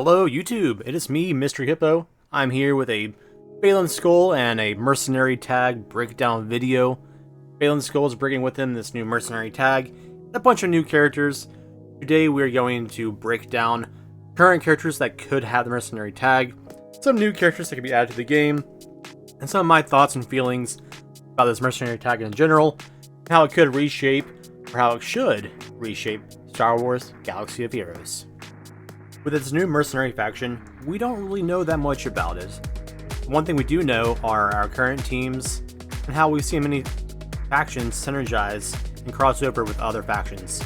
Hello YouTube, it is me, Mystery Hippo. I'm here with a Baylan Skoll and a Mercenary tag breakdown video. Baylan Skoll is bringing with him this new Mercenary tag and a bunch of new characters. Today we are going to break down current characters that could have the Mercenary tag, some new characters that could be added to the game, and some of my thoughts and feelings about this Mercenary tag in general, and how it could reshape, or how it should reshape, Star Wars Galaxy of Heroes. With its new Mercenary faction, we don't really know that much about it. One thing we do know are our current teams, and how we've seen many factions synergize and cross over with other factions.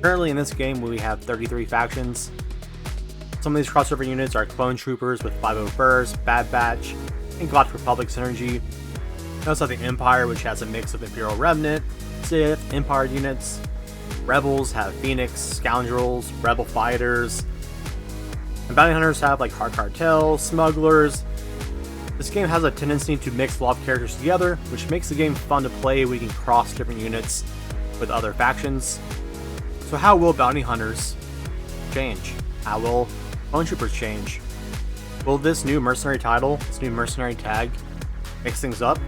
Currently in this game, we have 33 factions. Some of these crossover units are Clone Troopers with 501st, Bad Batch, and Galactic Republic synergy. We also have the Empire, which has a mix of Imperial Remnant, Sith, Empire units. Rebels have Phoenix, Scoundrels, Rebel Fighters, and Bounty Hunters have like Hard Cartel, Smugglers. This game has a tendency to mix a lot of characters together, which makes the game fun to play. We can cross different units with other factions. So how will Bounty Hunters change? How will Clone Troopers change? Will this new Mercenary title, this new Mercenary tag, mix things up?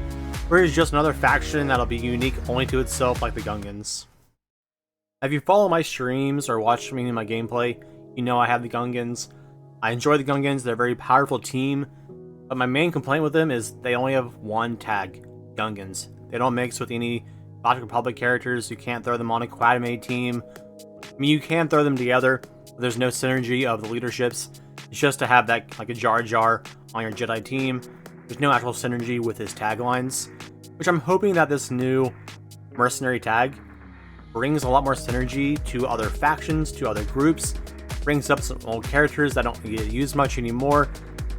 Or is it just another faction that'll be unique only to itself like the Gungans? If you follow my streams or watch me in my gameplay, you know I have the Gungans. I enjoy the Gungans, they're a very powerful team, but my main complaint with them is they only have one tag, Gungans. They don't mix with any Galactic Republic characters. You can't throw them on a Quadamade team. I mean, you can throw them together, but there's no synergy of the leaderships. It's just to have that, like a Jar Jar on your Jedi team. There's no actual synergy with his taglines, which I'm hoping that this new Mercenary tag brings a lot more synergy to other factions, to other groups, brings up some old characters that don't get used much anymore,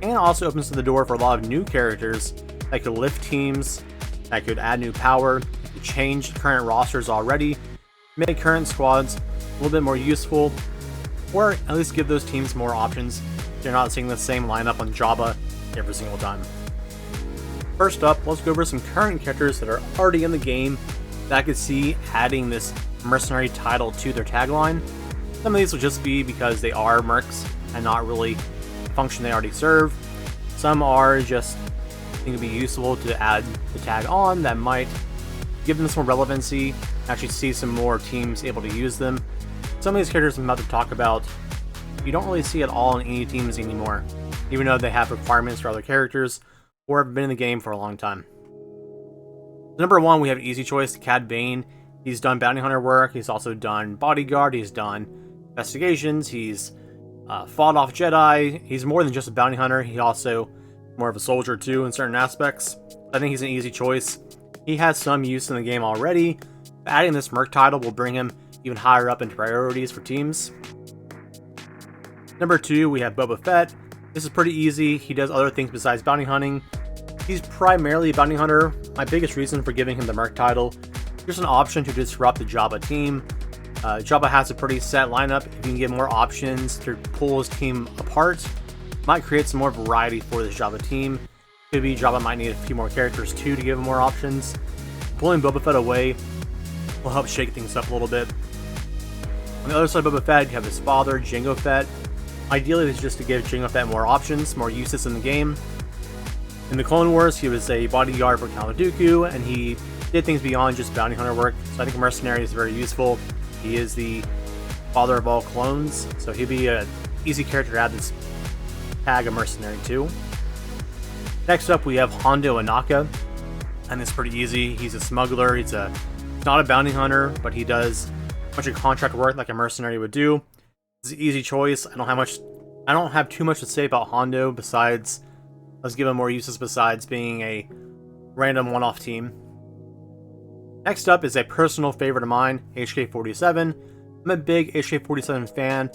and also opens the door for a lot of new characters that could lift teams, that could add new power, change current rosters already, make current squads a little bit more useful, or at least give those teams more options. They're not seeing the same lineup on Jabba every single time. First up, let's go over some current characters that are already in the game that I could see adding this Mercenary title to their tagline. Some of these will just be because they are mercs and not really the function they already serve. Some are just think it'd be useful to add the tag on that might give them some more relevancy, actually see some more teams able to use them. Some of these characters I'm about to talk about, you don't really see at all in any teams anymore, even though they have requirements for other characters or have been in the game for a long time. Number one, we have an easy choice, Cad Bane. He's done bounty hunter work, he's also done bodyguard, he's done investigations, he's fought off Jedi. He's more than just a bounty hunter, he's also more of a soldier too in certain aspects. I think he's an easy choice. He has some use in the game already. Adding this merc title will bring him even higher up in priorities for teams. Number two, we have Boba Fett. This is pretty easy. He does other things besides bounty hunting. He's primarily a bounty hunter. My biggest reason for giving him the merc title, there's an option to disrupt the Jabba team. Jabba has a pretty set lineup. If you can get more options to pull his team apart, might create some more variety for this Jabba team. Could be Jabba might need a few more characters too to give him more options. Pulling Boba Fett away will help shake things up a little bit. On the other side of Boba Fett, you have his father, Jango Fett. Ideally, this is just to give Jango Fett more options, more uses in the game. In the Clone Wars, he was a bodyguard for Count Dooku, and he did things beyond just bounty hunter work, so I think Mercenary is very useful. He is the father of all clones, so he'd be an easy character to add this tag of Mercenary to. Next up, we have Hondo Anaka, and it's pretty easy. He's a smuggler. He's not a bounty hunter, but he does a bunch of contract work like a Mercenary would do. It's an easy choice. I don't have too much to say about Hondo besides, let's give him more uses besides being a random one-off team. Next up is a personal favorite of mine, HK47. I'm a big HK47 fan.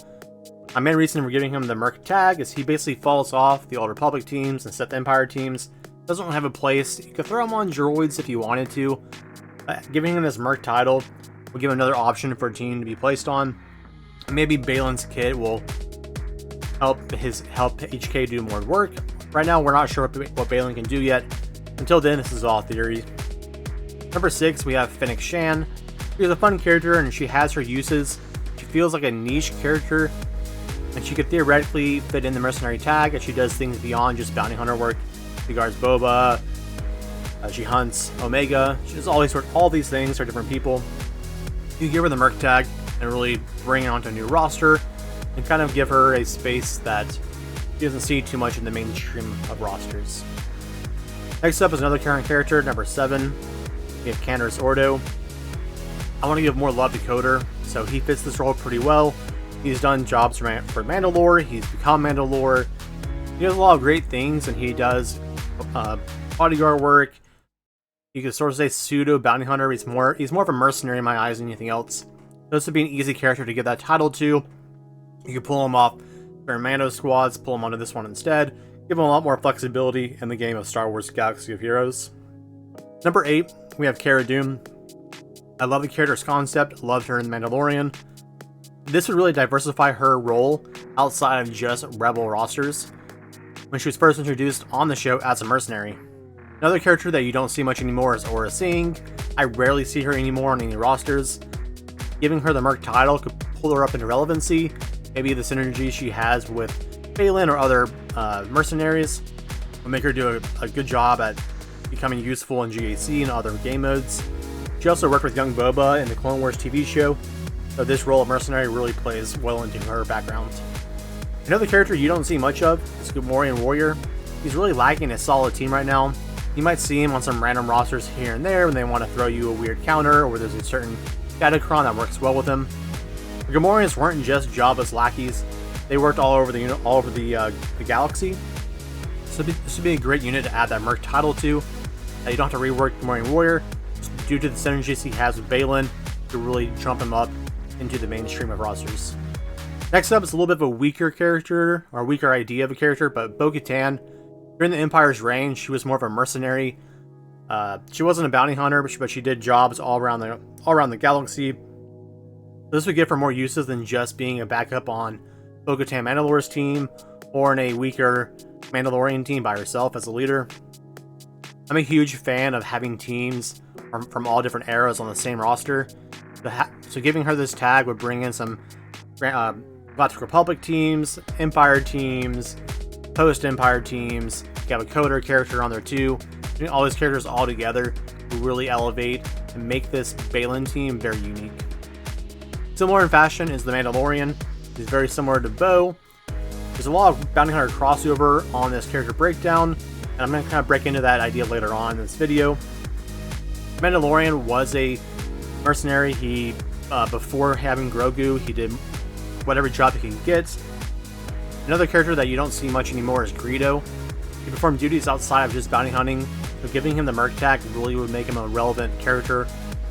My main reason for giving him the merc tag is he basically falls off the Old Republic teams and Sith Empire teams. Doesn't really have a place. You could throw him on droids if you wanted to. Giving him this merc title will give him another option for a team to be placed on. Maybe Baylan's kit will help HK do more work. Right now, we're not sure what Baylan can do yet. Until then, this is all theory. Number 6, we have Fennec Shan. She's a fun character and she has her uses. She feels like a niche character and she could theoretically fit in the Mercenary tag if she does things beyond just bounty hunter work. She guards Boba, she hunts Omega, she does all these things for different people. You give her the Merc tag and really bring it onto a new roster and kind of give her a space that she doesn't see too much in the mainstream of rosters. Next up is another current character, number 7. We have Candace Ordo. I want to give more love to Coder, so he fits this role pretty well. He's done jobs for Mandalore, he's become Mandalore. He does a lot of great things, and he does bodyguard work. You could sort of say pseudo bounty hunter. He's more of a mercenary in my eyes than anything else. This would be an easy character to give that title to. You could pull him off for Mando squads, pull him onto this one instead. Give him a lot more flexibility in the game of Star Wars Galaxy of Heroes. Number 8, we have Cara Dune. I love the character's concept, loved her in The Mandalorian. This would really diversify her role outside of just Rebel rosters, when she was first introduced on the show as a mercenary. Another character that you don't see much anymore is Aurra Sing. I rarely see her anymore on any rosters. Giving her the Merc title could pull her up into relevancy. Maybe the synergy she has with Baylan or other mercenaries will make her do a good job at becoming useful in GAC and other game modes. She also worked with young Boba in the Clone Wars TV show, so this role of mercenary really plays well into her background. Another character you don't see much of is Gamorrean Warrior. He's really lacking a solid team right now. You might see him on some random rosters here and there when they want to throw you a weird counter, or there's a certain Datacron that works well with him. The Gamorreans weren't just Jabba's lackeys; they worked all over the galaxy. So this would be a great unit to add that Merc title to. You don't have to rework Gamorrean Warrior, just due to the synergies he has with Baylan to really jump him up into the mainstream of rosters. Next up is a little bit of a weaker character, or a weaker idea of a character, but Bo-Katan. During the Empire's reign, she was more of a mercenary. She wasn't a bounty hunter, but she did jobs all around the galaxy. This would give her more uses than just being a backup on Bo-Katan Mandalore's team, or in a weaker Mandalorian team by herself as a leader. I'm a huge fan of having teams from all different eras on the same roster. So giving her this tag would bring in some Galactic Republic teams, Empire teams, post-Empire teams. You have a Coder character on there too. All these characters all together will really elevate and make this Baylan team very unique. Similar in fashion is the Mandalorian. He's very similar to Bo. There's a lot of bounty hunter crossover on this character breakdown, and I'm going to kind of break into that idea later on in this video. Mandalorian was a mercenary. He, before having Grogu, he did whatever job he could get. Another character that you don't see much anymore is Greedo. He performed duties outside of just bounty hunting, so giving him the Merc tag really would make him a relevant character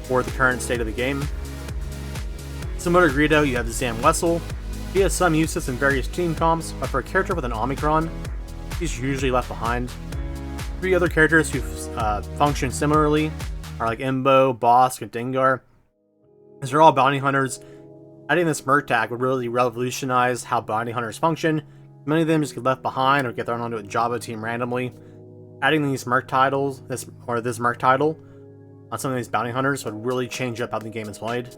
for the current state of the game. Similar to Greedo, you have Zam Wessel. He has some uses in various team comps, but for a character with an Omicron, he's usually left behind. 3 other characters who function similarly are like Embo, Bosk, and Dengar. As they're all bounty hunters, adding this Merc tag would really revolutionize how bounty hunters function. Many of them just get left behind or get thrown onto a Jabba team randomly. Adding these Merc titles, this Merc title, on some of these bounty hunters would really change up how the game is played.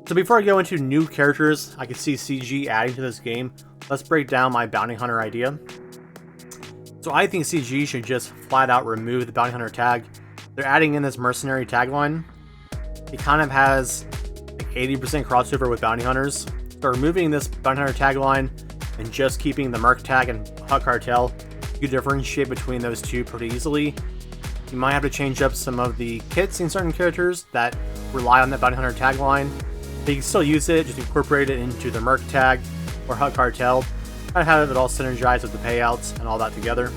So before I go into new characters I could see CG adding to this game, let's break down my bounty hunter idea. So I think CG should just flat out remove the bounty hunter tag. They're adding in this mercenary tagline. It kind of has like 80% crossover with bounty hunters. So removing this bounty hunter tagline and just keeping the Merc tag and Hut Cartel, you can differentiate between those two pretty easily. You might have to change up some of the kits in certain characters that rely on that bounty hunter tagline. But you can still use it, just incorporate it into the Merc tag or Hut Cartel. Kind of have it all synergized with the payouts and all that together.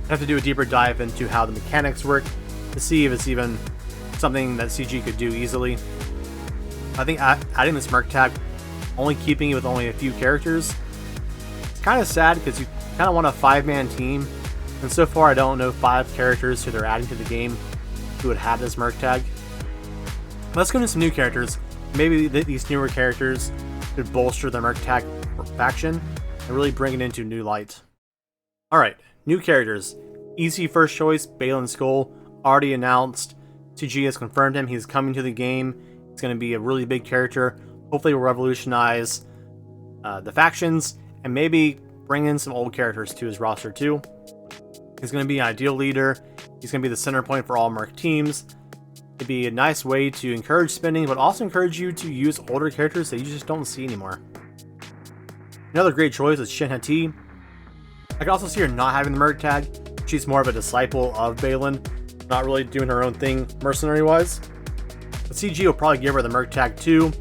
I have to do a deeper dive into how the mechanics work to see if it's even something that CG could do easily. I think adding this Merc tag, only keeping it with only a few characters, it's kind of sad because you kind of want a 5-man team, and so far I don't know 5 characters who they're adding to the game who would have this Merc tag. Let's go into some new characters. Maybe these newer characters could bolster the Merc tag faction and really bring it into new light. Alright, new characters. Easy first choice, Baylan Skoll, already announced. CG has confirmed him, he's coming to the game. He's going to be a really big character. Hopefully will revolutionize the factions, and maybe bring in some old characters to his roster too. He's going to be an ideal leader. He's going to be the center point for all Merc teams. It'd be a nice way to encourage spending, but also encourage you to use older characters that you just don't see anymore. Another great choice is Shin Hati. I can also see her not having the Merc tag. She's more of a disciple of Baylan, not really doing her own thing mercenary-wise. The CG will probably give her the Merc tag too.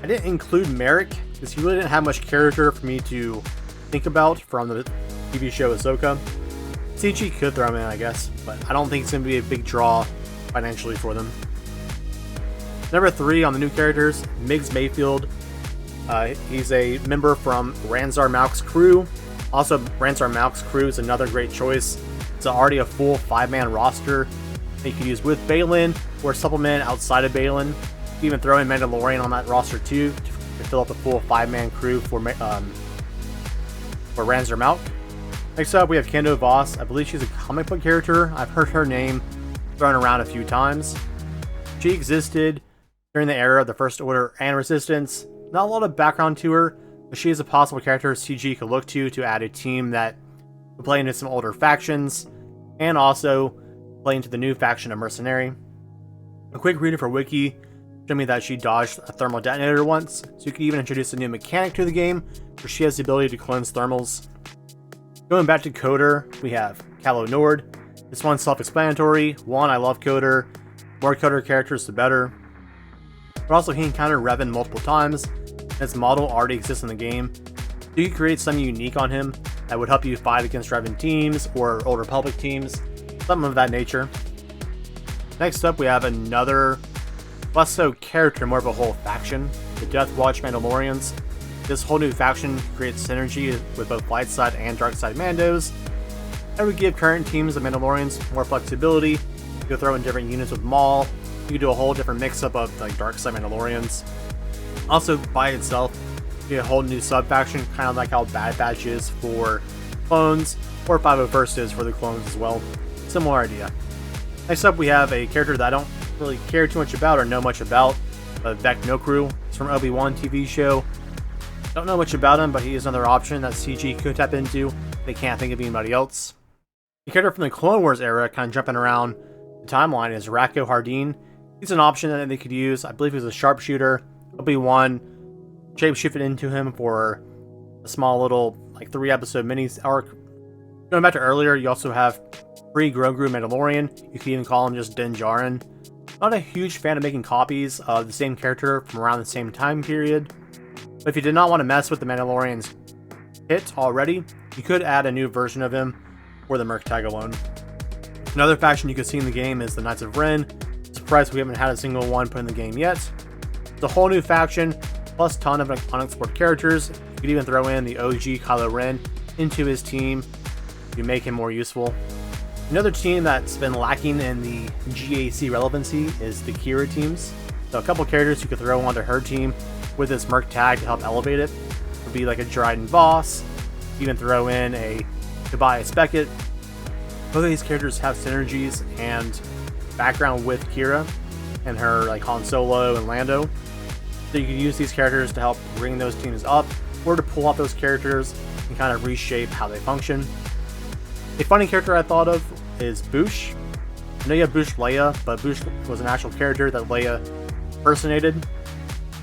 I didn't include Merrick, because he really didn't have much character for me to think about from the TV show Ahsoka. CG could throw him in, I guess, but I don't think it's going to be a big draw financially for them. Number 3 on the new characters, Miggs Mayfield. He's a member from Ranzar Malk's crew. Also, Ranzar Malk's crew is another great choice. It's already a full 5-man roster that you can use with Baylan or supplement outside of Baylan. You can even throw in Mandalorian on that roster too to fill up a full 5-man crew for Ranzar Malk. Next up, we have Kendo Voss. I believe she's a comic book character. I've heard her name thrown around a few times. She existed during the era of the First Order and Resistance. Not a lot of background to her, but she is a possible character CG could look to add a team that would play into some older factions, and also play into the new faction of Mercenary. A quick reader for Wiki showed me that she dodged a thermal detonator once, so you could even introduce a new mechanic to the game, where she has the ability to cleanse thermals. Going back to Coder, we have Calo Nord. This one's self-explanatory. One, I love Coder. More Coder characters, the better. But also, he encountered Revan multiple times, and his model already exists in the game. So you can create something unique on him that would help you fight against Revan teams or Old Republic teams, something of that nature. Next up, we have another less so character, more of a whole faction, the Death Watch Mandalorians. This whole new faction creates synergy with both light side and dark side Mandos, and would give current teams of Mandalorians more flexibility. You could throw in different units with Maul. You could do a whole different mix-up of like dark side Mandalorians. Also, by itself, you get a whole new sub-faction, kind of like how Bad Batch is for clones, or 501st is for the clones as well. Similar idea. Next up, we have a character that I don't really care too much about or know much about, Vec Nokru. He's from Obi-Wan TV show. Don't know much about him, but he is another option that CG could tap into. They can't think of anybody else. The character from the Clone Wars era, kind of jumping around the timeline, is Rako Hardeen. He's an option that they could use. I believe he's a sharpshooter. Obi-Wan shapeshifted into him for a small little, like, 3-episode mini arc. Going back to earlier, you also have pre-Grogu Mandalorian. You could even call him just Din Djarin. Not a huge fan of making copies of the same character from around the same time period. But if you did not want to mess with the Mandalorian's hit already, you could add a new version of him for the Merc tag alone. Another faction you could see in the game is the Knights of Ren. Surprised we haven't had a single one put in the game yet. It's a whole new faction, plus a ton of unexplored characters. You could even throw in the OG Kylo Ren into his team to make him more useful. Another team that's been lacking in the GAC relevancy is the Kira teams. So a couple characters you could throw onto her team with this Merc tag to help elevate it would be like a Dryden Voss, even throw in a Tobias Beckett. Both of these characters have synergies and background with Kira and her, like Han Solo and Lando. So you can use these characters to help bring those teams up or to pull off those characters and kind of reshape how they function. A funny character I thought of is Boushh. I know you have Boushh Leia, but Boushh was an actual character that Leia impersonated.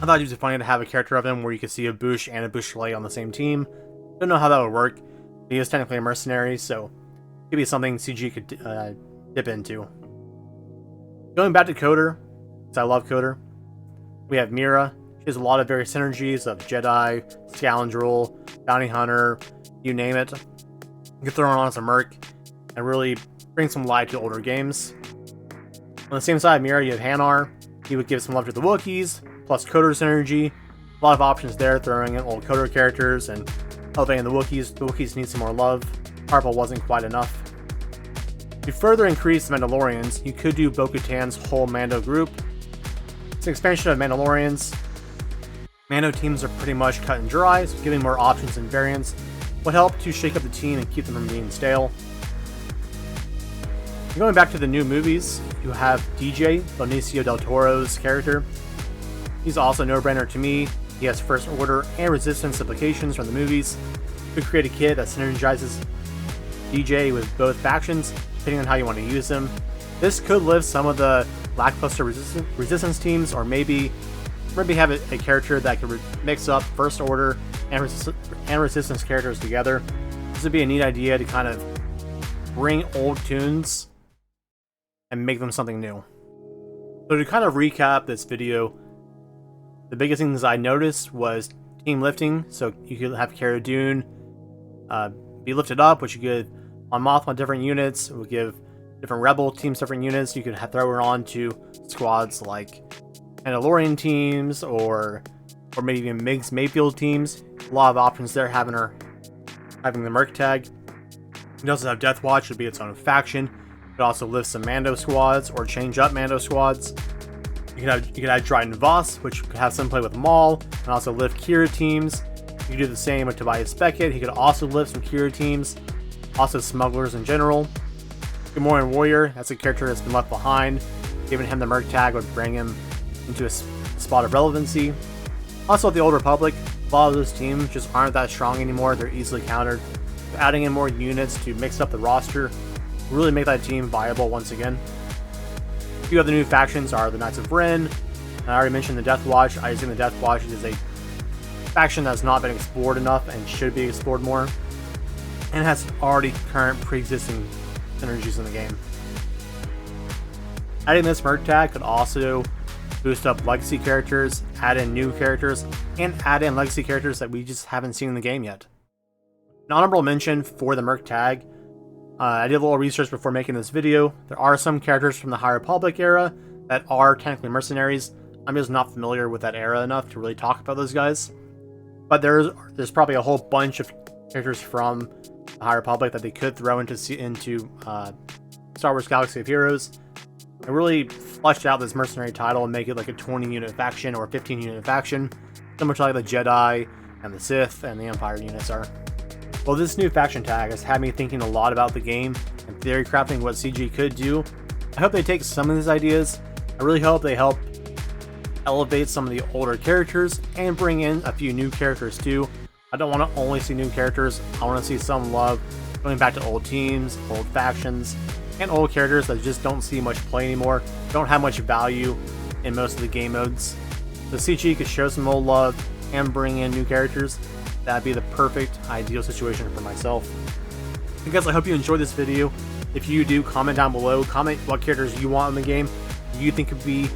I thought it would be funny to have a character of him where you could see a Boushh and a Boushh Leia on the same team. Don't know how that would work. He is technically a mercenary, so it could be something CG could dip into. Going back to Coder, because I love Coder, we have Mira. She has a lot of various synergies of Jedi, Scoundrel, Bounty Hunter, you name it. You can throw her on as a Merc and really bring some light to older games. On the same side of Mira, you have Hanar. He would give some love to the Wookiees, plus Coder synergy. A lot of options there, throwing in old Coder characters and elevating the Wookiees. The Wookiees need some more love. Marvel wasn't quite enough. To further increase the Mandalorians, you could do Bo-Katan's whole Mando group. It's an expansion of Mandalorians. Mando teams are pretty much cut and dry, so giving more options and variants would help to shake up the team and keep them from being stale. Going back to the new movies, you have DJ, Benicio del Toro's character. He's also a no-brainer to me. He has First Order and Resistance implications from the movies. You could create a kit that synergizes DJ with both factions, depending on how you want to use them. This could lift some of the lackluster resistance teams, or maybe have a character that could mix up First Order and Resistance characters together. This would be a neat idea to kind of bring old tunes and make them something new. So to kind of recap this video, the biggest things I noticed was team lifting. So you could have Cara Dune be lifted up, which you could on Mothma different units. It would give different rebel teams different units. You could throw her onto squads like Mandalorian teams or maybe even Migs Mayfield teams. A lot of options there having the Merc tag. You can also have Death Watch to be its own faction. You could also lift some Mando squads or change up Mando squads. You could have Dryden Voss, which could have some play with Maul, and also lift Kira teams. You could do the same with Tobias Beckett. He could also lift some Kira teams. Also smugglers in general. Gamorrean Warrior, that's a character that's been left behind. Giving him the Merc tag would bring him into a spot of relevancy. Also, the Old Republic, a lot of those teams just aren't that strong anymore. They're easily countered. So adding in more units to mix up the roster will really make that team viable once again. A few other new factions are the Knights of Ren. I already mentioned the Death Watch. I think the Death Watch is a faction that's not been explored enough and should be explored more, and has already current pre-existing synergies in the game. Adding this Merc tag could also boost up legacy characters, add in new characters, and add in legacy characters that we just haven't seen in the game yet. An honorable mention for the Merc tag, I did a little research before making this video. There are some characters from the High Republic era that are technically mercenaries. I'm just not familiar with that era enough to really talk about those guys. But there's probably a whole bunch of characters from the High Republic that they could throw into Star Wars Galaxy of Heroes and really flesh out this mercenary title and make it like a 20 unit faction or a 15 unit faction, similar to like the Jedi and the Sith and the Empire units are. Well, this new faction tag has had me thinking a lot about the game and theory crafting what CG could do. I hope they take some of these ideas. I really hope they help elevate some of the older characters and bring in a few new characters too. I don't want to only see new characters. I want to see some love going back to old teams, old factions, and old characters that just don't see much play anymore, don't have much value in most of the game modes. So CG could show some old love and bring in new characters. That'd be the perfect, ideal situation for myself. And guys, I hope you enjoyed this video. If you do, comment down below. Comment what characters you want in the game you think could be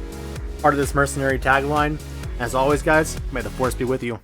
part of this mercenary tagline. As always, guys, may the Force be with you.